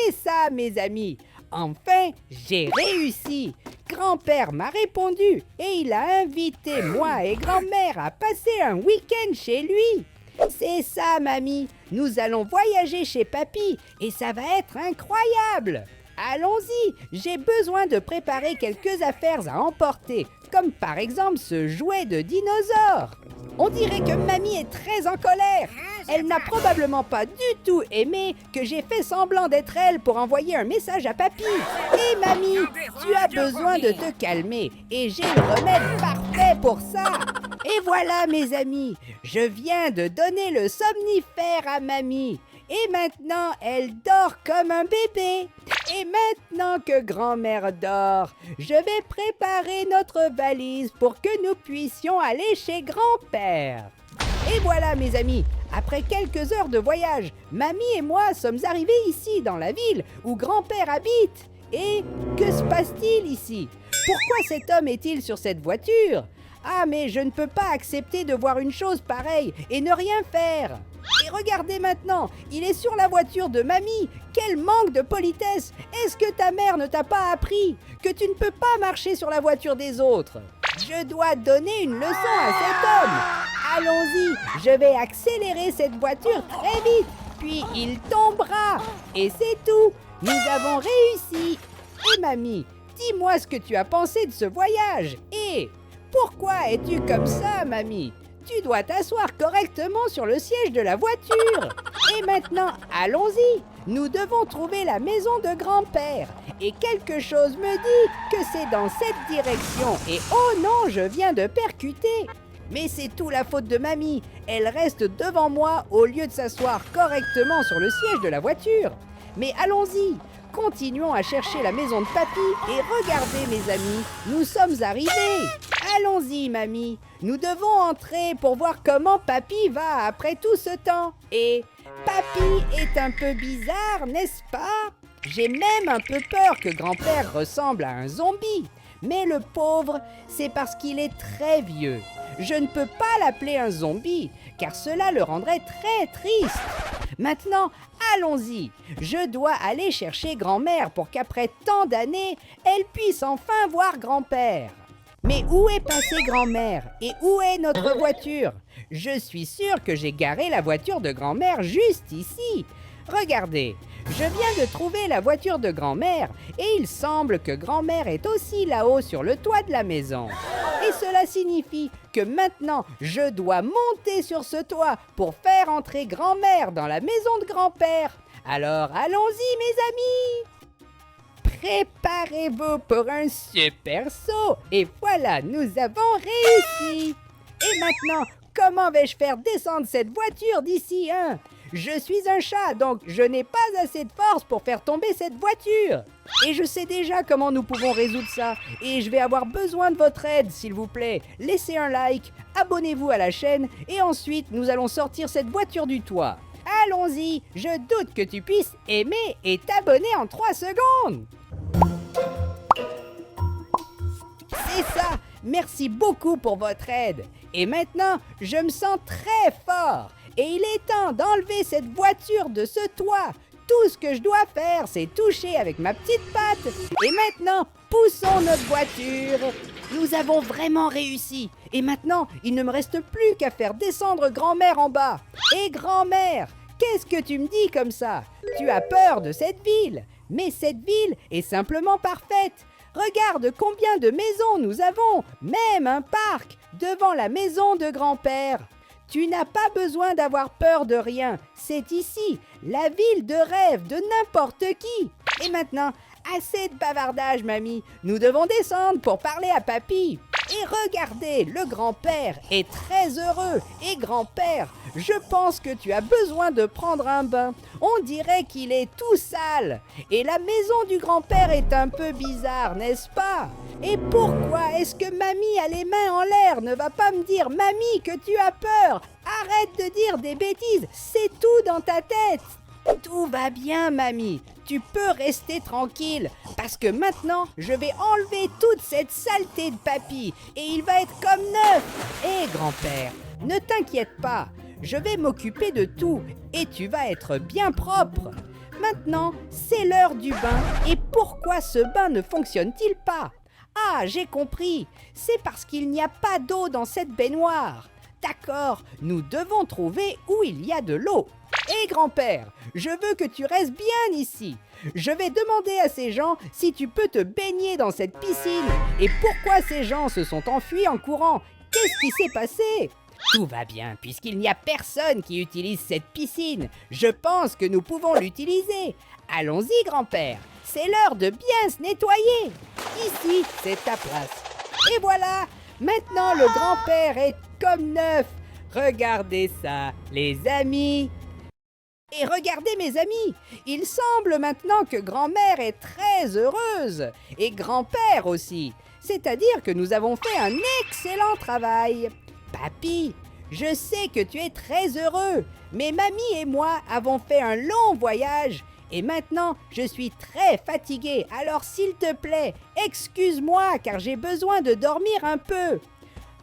C'est ça, mes amis. Enfin, j'ai réussi. Grand-père m'a répondu et il a invité moi et grand-mère à passer un week-end chez lui. C'est ça, mamie. Nous allons voyager chez papy et ça va être incroyable. Allons-y, j'ai besoin de préparer quelques affaires à emporter, comme par exemple ce jouet de dinosaure. On dirait que mamie est très en colère. Elle n'a probablement pas du tout aimé que j'ai fait semblant d'être elle pour envoyer un message à papy. Et mamie, tu as besoin de te calmer et j'ai le remède parfait pour ça. Et voilà mes amis, je viens de donner le somnifère à mamie. Et maintenant, elle dort comme un bébé. Et maintenant que grand-mère dort, je vais préparer notre valise pour que nous puissions aller chez grand-père. Et voilà mes amis, après quelques heures de voyage, mamie et moi sommes arrivés ici dans la ville où grand-père habite. Et que se passe-t-il ici? Pourquoi cet homme est-il sur cette voiture? Ah mais je ne peux pas accepter de voir une chose pareille et ne rien faire. Et regardez maintenant, il est sur la voiture de mamie. Quel manque de politesse! Est-ce que ta mère ne t'a pas appris que tu ne peux pas marcher sur la voiture des autres? Je dois donner une leçon à cet homme. Allons-y, je vais accélérer cette voiture très vite, puis il tombera. Et c'est tout, nous avons réussi. Et mamie, dis-moi ce que tu as pensé de ce voyage. Et pourquoi es-tu comme ça, mamie? Tu dois t'asseoir correctement sur le siège de la voiture. Et maintenant, allons-y. Nous devons trouver la maison de grand-père. Et quelque chose me dit que c'est dans cette direction. Et oh non, je viens de percuter. Mais c'est tout la faute de mamie. Elle reste devant moi au lieu de s'asseoir correctement sur le siège de la voiture. Mais allons-y. Continuons à chercher la maison de papy et regardez mes amis, nous sommes arrivés. Allons-y mamie, nous devons entrer pour voir comment papy va après tout ce temps. Et papy est un peu bizarre, n'est-ce pas? J'ai même un peu peur que grand-père ressemble à un zombie. Mais le pauvre, c'est parce qu'il est très vieux. Je ne peux pas l'appeler un zombie, car cela le rendrait très triste. Maintenant, allons-y. Je dois aller chercher grand-mère pour qu'après tant d'années, elle puisse enfin voir grand-père. Mais où est passée grand-mère? Et où est notre voiture? Je suis sûre que j'ai garé la voiture de grand-mère juste ici. Regardez, je viens de trouver la voiture de grand-mère et il semble que grand-mère est aussi là-haut sur le toit de la maison. Et cela signifie que maintenant, je dois monter sur ce toit pour faire entrer grand-mère dans la maison de grand-père. Alors, allons-y, mes amis! Préparez-vous pour un super saut. Et voilà, nous avons réussi. Et maintenant, comment vais-je faire descendre cette voiture d'ici, hein? Je suis un chat, donc je n'ai pas assez de force pour faire tomber cette voiture. Et je sais déjà comment nous pouvons résoudre ça. Et je vais avoir besoin de votre aide, s'il vous plaît. Laissez un like, abonnez-vous à la chaîne, et ensuite nous allons sortir cette voiture du toit. Allons-y, je doute que tu puisses aimer et t'abonner en 3 secondes. C'est ça, merci beaucoup pour votre aide. Et maintenant, je me sens très fort. Et il est temps d'enlever cette voiture de ce toit. Tout ce que je dois faire, c'est toucher avec ma petite patte. Et maintenant, poussons notre voiture. Nous avons vraiment réussi. Et maintenant, il ne me reste plus qu'à faire descendre grand-mère en bas. Et grand-mère, qu'est-ce que tu me dis comme ça? Tu as peur de cette ville. Mais cette ville est simplement parfaite. Regarde combien de maisons nous avons, même un parc devant la maison de grand-père. Tu n'as pas besoin d'avoir peur de rien. C'est ici, la ville de rêve de n'importe qui. Et maintenant, assez de bavardage, mamie. Nous devons descendre pour parler à papy. Et regardez, le grand-père est très heureux. Et grand-père, je pense que tu as besoin de prendre un bain. On dirait qu'il est tout sale. Et la maison du grand-père est un peu bizarre, n'est-ce pas? Et pourquoi est-ce que mamie a les mains en l'air? Ne va pas me dire, mamie, que tu as peur. Arrête de dire des bêtises, c'est tout dans ta tête. Tout va bien, mamie. Tu peux rester tranquille, parce que maintenant, je vais enlever toute cette saleté de papy, et il va être comme neuf. Hé, grand-père, ne t'inquiète pas, je vais m'occuper de tout, et tu vas être bien propre. Maintenant, c'est l'heure du bain. Et pourquoi ce bain ne fonctionne-t-il pas? Ah, j'ai compris. C'est parce qu'il n'y a pas d'eau dans cette baignoire. D'accord, nous devons trouver où il y a de l'eau. Hé grand-père, je veux que tu restes bien ici. Je vais demander à ces gens si tu peux te baigner dans cette piscine. Et pourquoi ces gens se sont enfuis en courant? Qu'est-ce qui s'est passé? Tout va bien, puisqu'il n'y a personne qui utilise cette piscine. Je pense que nous pouvons l'utiliser. Allons-y, grand-père. C'est l'heure de bien se nettoyer. Ici, c'est ta place. Et voilà, maintenant le grand-père est comme neuf. Regardez ça, les amis. Et regardez mes amis, il semble maintenant que grand-mère est très heureuse. Et grand-père aussi. C'est-à-dire que nous avons fait un excellent travail. Papy, je sais que tu es très heureux, mais mamie et moi avons fait un long voyage et maintenant je suis très fatigué. Alors s'il te plaît, excuse-moi car j'ai besoin de dormir un peu.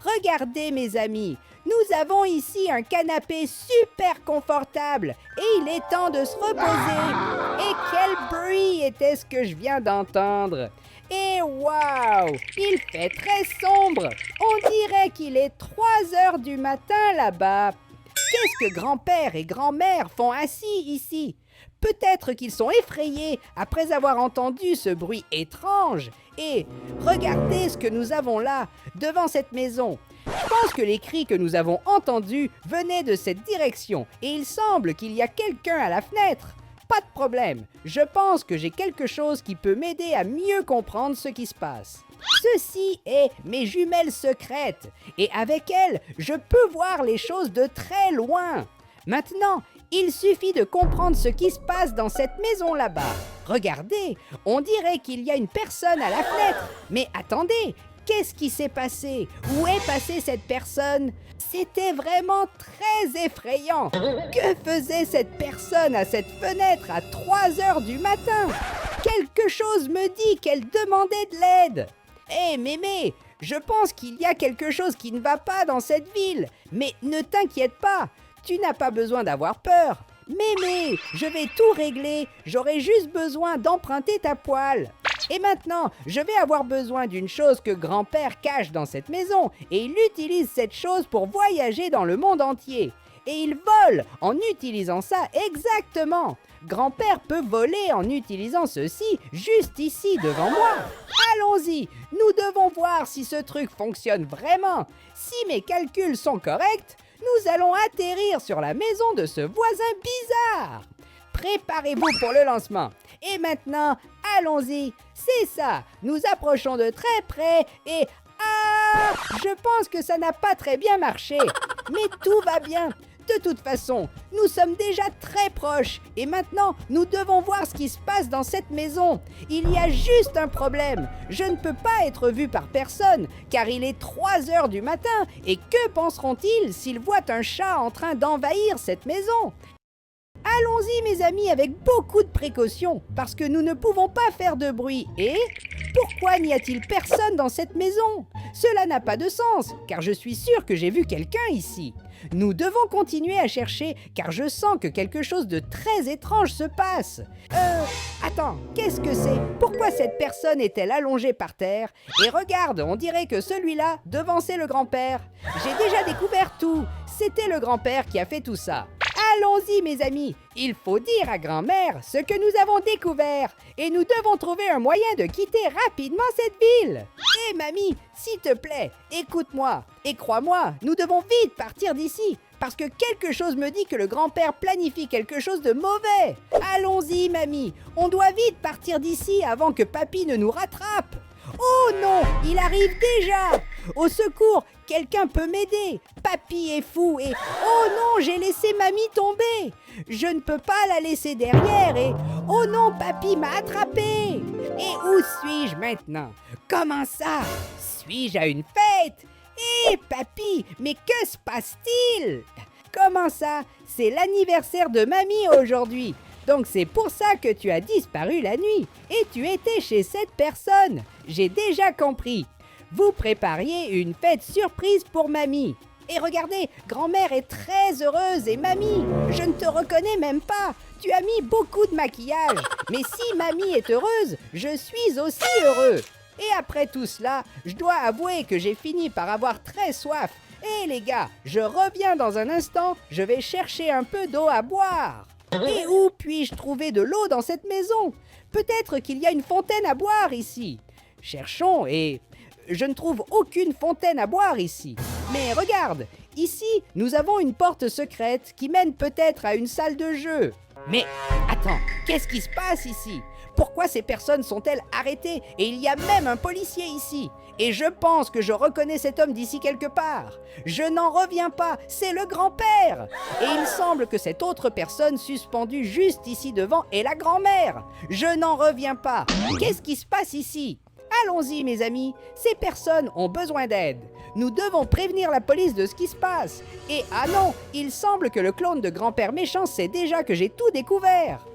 Regardez mes amis, nous avons ici un canapé super confortable et il est temps de se reposer. Et quel bruit était-ce que je viens d'entendre? Et waouh, il fait très sombre. On dirait qu'il est 3 heures du matin là-bas. Qu'est-ce que grand-père et grand-mère font assis ici? Peut-être qu'ils sont effrayés après avoir entendu ce bruit étrange. Et regardez ce que nous avons là, devant cette maison. Je pense que les cris que nous avons entendus venaient de cette direction. Et il semble qu'il y a quelqu'un à la fenêtre. Pas de problème, je pense que j'ai quelque chose qui peut m'aider à mieux comprendre ce qui se passe. Ceci est mes jumelles secrètes, et avec elles, je peux voir les choses de très loin. Maintenant, il suffit de comprendre ce qui se passe dans cette maison là-bas. Regardez, on dirait qu'il y a une personne à la fenêtre. Mais attendez, qu'est-ce qui s'est passé? Où est passée cette personne? C'était vraiment très effrayant. Que faisait cette personne à cette fenêtre à 3 heures du matin? Quelque chose me dit qu'elle demandait de l'aide. Hé mémé, je pense qu'il y a quelque chose qui ne va pas dans cette ville. Mais ne t'inquiète pas, tu n'as pas besoin d'avoir peur. Mémé, je vais tout régler, j'aurai juste besoin d'emprunter ta poêle. Et maintenant, je vais avoir besoin d'une chose que grand-père cache dans cette maison, et il utilise cette chose pour voyager dans le monde entier. Et il vole en utilisant ça exactement. Grand-père peut voler en utilisant ceci juste ici devant moi. Allons-y, nous devons voir si ce truc fonctionne vraiment. Si mes calculs sont corrects, nous allons atterrir sur la maison de ce voisin bizarre. Préparez-vous pour le lancement. Et maintenant, allons-y. C'est ça, nous approchons de très près et... Ah! Je pense que ça n'a pas très bien marché. Mais tout va bien. De toute façon, nous sommes déjà très proches. Et maintenant, nous devons voir ce qui se passe dans cette maison. Il y a juste un problème. Je ne peux pas être vu par personne, car il est 3 heures du matin. Et que penseront-ils s'ils voient un chat en train d'envahir cette maison? Allons-y mes amis avec beaucoup de précautions, parce que nous ne pouvons pas faire de bruit. Et pourquoi n'y a-t-il personne dans cette maison? Cela n'a pas de sens, car je suis sûr que j'ai vu quelqu'un ici. Nous devons continuer à chercher, car je sens que quelque chose de très étrange se passe. Attends, qu'est-ce que c'est? Pourquoi cette personne est-elle allongée par terre? Et regarde, on dirait que celui-là devançait le grand-père. J'ai déjà découvert tout. C'était le grand-père qui a fait tout ça. Allons-y mes amis, il faut dire à grand-mère ce que nous avons découvert et nous devons trouver un moyen de quitter rapidement cette ville. Hé mamie, s'il te plaît, écoute-moi et crois-moi, nous devons vite partir d'ici parce que quelque chose me dit que le grand-père planifie quelque chose de mauvais. Allons-y mamie, on doit vite partir d'ici avant que papy ne nous rattrape. Oh non, il arrive déjà! Au secours, quelqu'un peut m'aider. Papy est fou et... Oh non, j'ai laissé mamie tomber. Je ne peux pas la laisser derrière et... Oh non, papy m'a attrapé. Et où suis-je maintenant? Comment ça? Suis-je à une fête? Hé, papy, mais que se passe-t-il? Comment ça? C'est l'anniversaire de mamie aujourd'hui. Donc c'est pour ça que tu as disparu la nuit et tu étais chez cette personne. J'ai déjà compris. Vous prépariez une fête surprise pour mamie. Et regardez, grand-mère est très heureuse et mamie, je ne te reconnais même pas. Tu as mis beaucoup de maquillage. Mais si mamie est heureuse, je suis aussi heureux. Et après tout cela, je dois avouer que j'ai fini par avoir très soif. Et les gars, je reviens dans un instant, je vais chercher un peu d'eau à boire. Et où puis-je trouver de l'eau dans cette maison? Peut-être qu'il y a une fontaine à boire ici. Cherchons et... Je ne trouve aucune fontaine à boire ici. Mais regarde, ici, nous avons une porte secrète qui mène peut-être à une salle de jeu. Mais attends, qu'est-ce qui se passe ici? Pourquoi ces personnes sont-elles arrêtées? Et il y a même un policier ici. Et je pense que je reconnais cet homme d'ici quelque part. Je n'en reviens pas, c'est le grand-père. Et il semble que cette autre personne suspendue juste ici devant est la grand-mère. Je n'en reviens pas. Qu'est-ce qui se passe ici? Allons-y mes amis, ces personnes ont besoin d'aide. Nous devons prévenir la police de ce qui se passe. Et ah non, il semble que le clone de grand-père méchant sait déjà que j'ai tout découvert.